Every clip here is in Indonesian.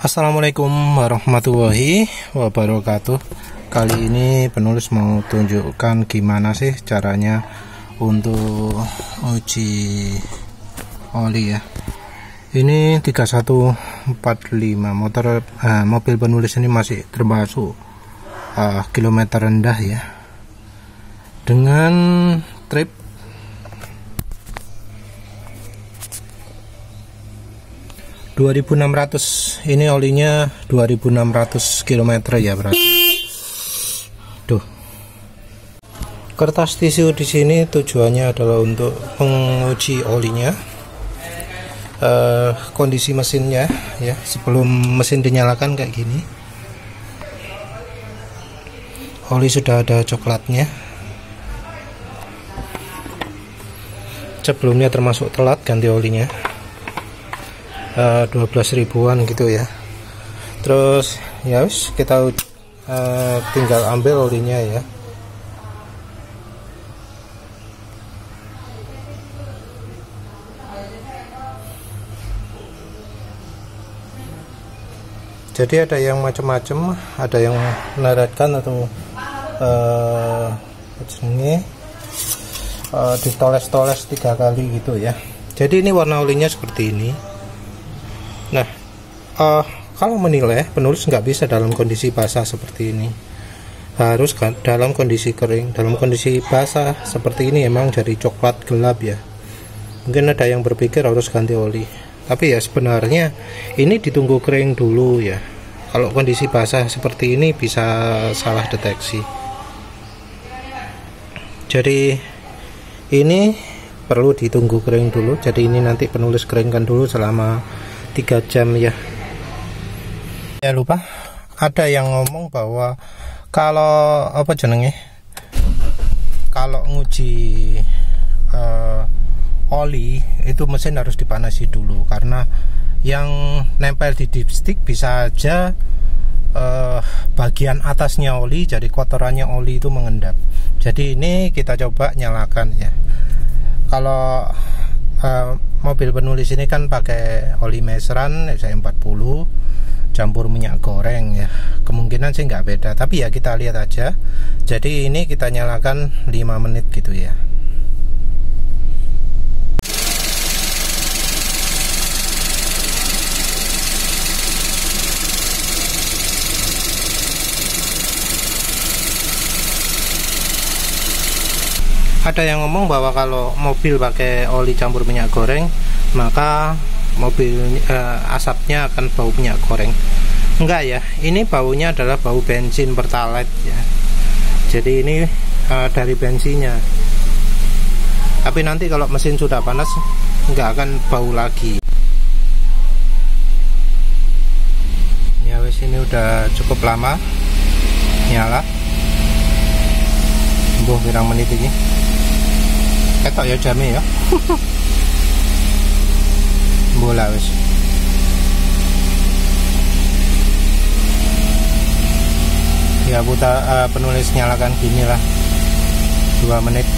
Assalamualaikum warahmatullahi wabarakatuh. Kali ini penulis mau tunjukkan gimana sih caranya untuk uji oli ya. Ini 3145 mobil penulis ini masih termasuk kilometer rendah ya, dengan trip 2600. Ini olinya 2600 km ya berarti. Tuh. Kertas tisu di sini tujuannya adalah untuk menguji olinya, kondisi mesinnya ya, sebelum mesin dinyalakan kayak gini. Oli sudah ada coklatnya. Sebelumnya termasuk telat ganti olinya. 12 ribuan gitu ya. Terus ya kita tinggal ambil olinya ya. Jadi ada yang macam-macam, ada yang menaratkan atau ditoles-toles 3 kali gitu ya. Jadi ini warna olinya seperti ini. Nah, kalau menilai, penulis nggak bisa dalam kondisi basah seperti ini, harus kan dalam kondisi kering. Dalam kondisi basah seperti ini emang jadi coklat gelap ya. Mungkin ada yang berpikir harus ganti oli, tapi ya sebenarnya ini ditunggu kering dulu ya. Kalau kondisi basah seperti ini bisa salah deteksi. Jadi ini perlu ditunggu kering dulu. Jadi ini nanti penulis keringkan dulu selama 3 jam ya. Ya lupa, ada yang ngomong bahwa kalau kalau nguji oli itu mesin harus dipanasi dulu, karena yang nempel di dipstick bisa aja bagian atasnya oli, jadi kotorannya oli itu mengendap. Jadi ini kita coba nyalakan ya. Kalau mobil penulis ini kan pakai oli Mesran SE40 campur minyak goreng ya. Kemungkinan sih nggak beda, tapi ya kita lihat aja. Jadi ini kita nyalakan 5 menit gitu ya. Ada yang ngomong bahwa kalau mobil pakai oli campur minyak goreng, maka mobil asapnya akan bau minyak goreng. Enggak ya, ini baunya adalah bau bensin pertalite ya. Jadi ini dari bensinnya. Tapi nanti kalau mesin sudah panas, enggak akan bau lagi. Ya wes, ini udah cukup lama nyala. Pirang menit ini. Ketok ya jamnya ya. Bola wis. Ya putar penulis nyalakan gini lah. 2 menit.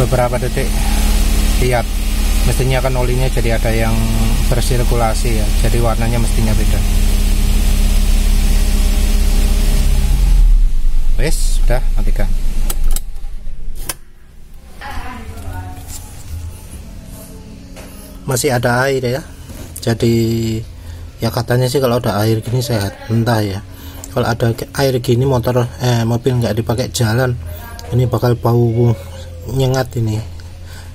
Beberapa detik. Lihat. Mestinya kan olinya jadi ada yang bersirkulasi ya. Jadi warnanya mestinya beda. Wis, sudah matikan. Masih ada air ya, jadi ya katanya sih kalau ada air gini sehat, entah ya. Kalau ada air gini mobil nggak dipakai jalan, ini bakal bau nyengat ini,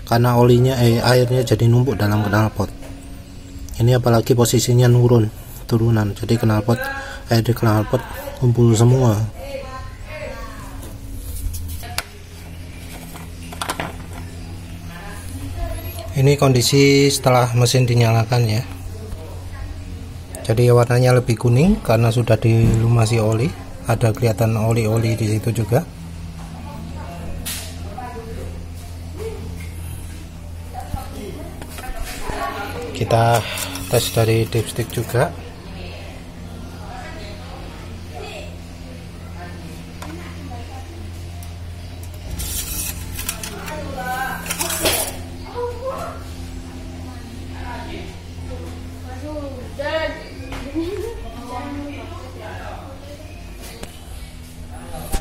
karena olinya airnya jadi numpuk dalam knalpot. Ini apalagi posisinya turunan, jadi air di knalpot kumpul semua. Ini kondisi setelah mesin dinyalakan ya. Jadi warnanya lebih kuning karena sudah dilumasi oli. Ada kelihatan oli-oli di situ juga. Kita tes dari dipstick juga.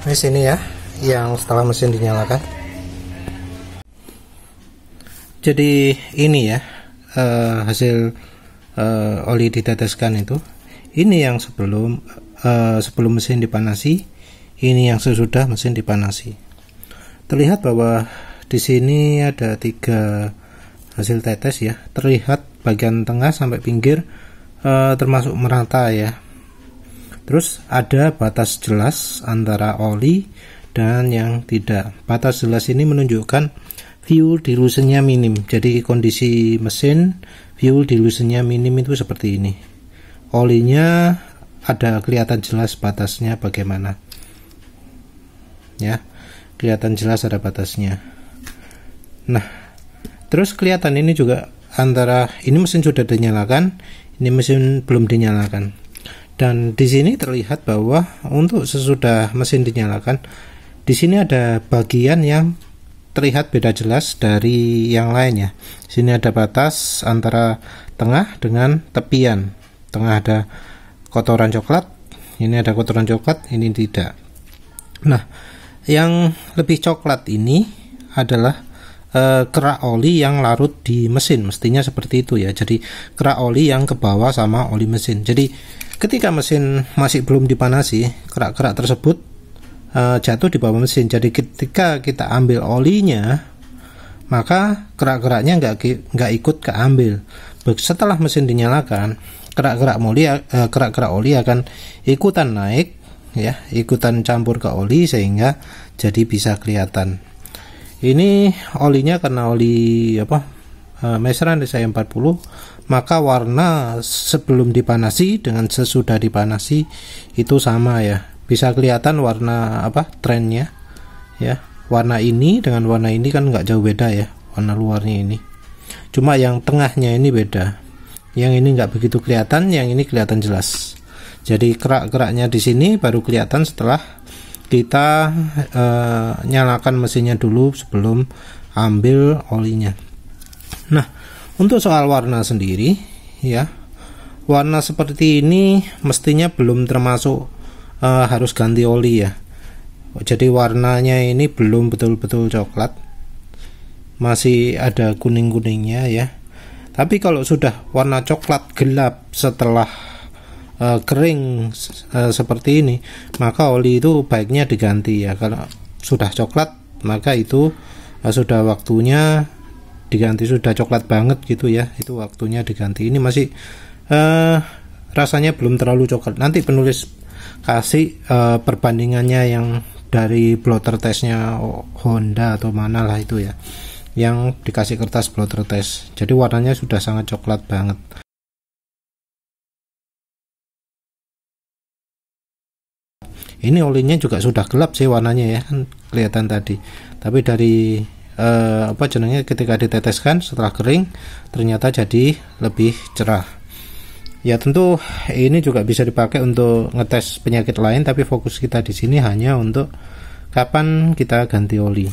Di sini ya, yang setelah mesin dinyalakan. Jadi ini ya, hasil oli diteteskan itu. Ini yang sebelum mesin dipanasi, ini yang sesudah mesin dipanasi. Terlihat bahwa di sini ada 3 hasil tetes ya. Terlihat bagian tengah sampai pinggir termasuk merata ya. Terus ada batas jelas antara oli dan yang tidak. Batas jelas ini menunjukkan fuel dilutionnya minim. Jadi kondisi mesin fuel dilutionnya minim itu seperti ini. Olinya ada kelihatan jelas batasnya bagaimana. Ya, kelihatan jelas ada batasnya. Nah, terus kelihatan ini juga antara ini mesin sudah dinyalakan, ini mesin belum dinyalakan. Dan di sini terlihat bahwa untuk sesudah mesin dinyalakan, di sini ada bagian yang terlihat beda jelas dari yang lainnya. Sini ada batas antara tengah dengan tepian. Tengah ada kotoran coklat, ini ada kotoran coklat, ini tidak. Nah, yang lebih coklat ini adalah kerak oli yang larut di mesin, mestinya seperti itu ya. Jadi kerak oli yang ke bawah sama oli mesin. Jadi ketika mesin masih belum dipanasi, kerak-kerak tersebut jatuh di bawah mesin. Jadi ketika kita ambil olinya, maka kerak-keraknya nggak ikut keambil. Setelah mesin dinyalakan, kerak-kerak oli akan ikutan naik ya, ikutan campur ke oli sehingga jadi bisa kelihatan. Ini olinya karena oli Meister DCI 40, maka warna sebelum dipanasi dengan sesudah dipanasi itu sama ya. Bisa kelihatan warna trennya ya. Warna ini dengan warna ini kan nggak jauh beda ya, warna luarnya ini. Cuma yang tengahnya ini beda. Yang ini nggak begitu kelihatan, yang ini kelihatan jelas. Jadi kerak-keraknya di sini baru kelihatan setelah kita nyalakan mesinnya dulu sebelum ambil olinya. Nah, untuk soal warna sendiri ya, warna seperti ini mestinya belum termasuk harus ganti oli ya. Jadi warnanya ini belum betul-betul coklat, masih ada kuning-kuningnya ya. Tapi kalau sudah warna coklat gelap setelah kering seperti ini, maka oli itu baiknya diganti ya. Kalau sudah coklat, maka itu sudah waktunya diganti. Sudah coklat banget gitu ya, itu waktunya diganti. Ini masih rasanya belum terlalu coklat. Nanti penulis kasih perbandingannya yang dari blotter testnya Honda atau mana lah itu ya, yang dikasih kertas blotter test. Jadi warnanya sudah sangat coklat banget. Ini olinya juga sudah gelap sih warnanya ya, kan kelihatan tadi. Tapi dari ketika diteteskan setelah kering ternyata jadi lebih cerah. Ya tentu ini juga bisa dipakai untuk ngetes penyakit lain, tapi fokus kita di sini hanya untuk kapan kita ganti oli.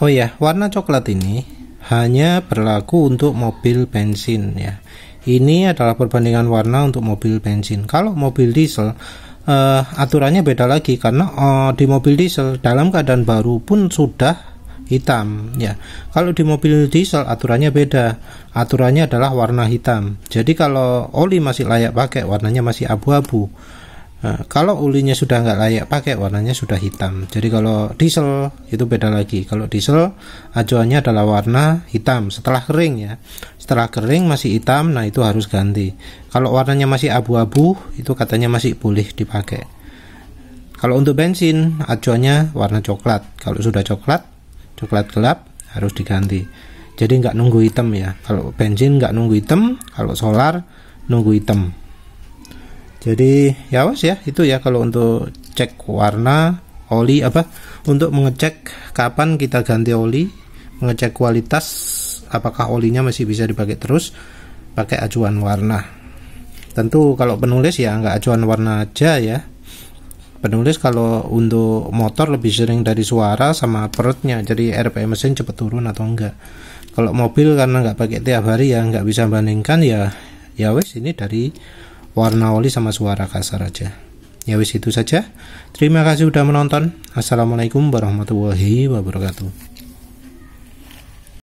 Oh ya, warna coklat ini hanya berlaku untuk mobil bensin ya. Ini adalah perbandingan warna untuk mobil bensin. Kalau mobil diesel aturannya beda lagi, karena di mobil diesel dalam keadaan baru pun sudah hitam ya. Kalau di mobil diesel aturannya beda, aturannya adalah warna hitam. Jadi kalau oli masih layak pakai, warnanya masih abu-abu. Kalau olinya sudah nggak layak pakai, warnanya sudah hitam. Jadi kalau diesel itu beda lagi. Kalau diesel acuannya adalah warna hitam setelah kering ya. Setelah kering masih hitam, nah itu harus ganti. Kalau warnanya masih abu-abu, itu katanya masih boleh dipakai. Kalau untuk bensin acuannya warna coklat. Kalau sudah coklat gelap harus diganti. Jadi nggak nunggu hitam ya. Kalau bensin nggak nunggu hitam, kalau solar nunggu hitam. Jadi ya was ya, itu ya kalau untuk cek warna oli untuk mengecek kapan kita ganti oli, mengecek kualitas apakah olinya masih bisa dipakai terus, pakai acuan warna. Tentu kalau penulis ya nggak acuan warna aja ya. Penulis kalau untuk motor lebih sering dari suara sama perutnya, jadi RPM mesin cepat turun atau enggak. Kalau mobil karena nggak pakai tiap hari ya nggak bisa bandingkan ya, Ya wis, ini dari warna oli sama suara kasar aja. Ya wis, itu saja. Terima kasih udah menonton. Assalamualaikum warahmatullahi wabarakatuh.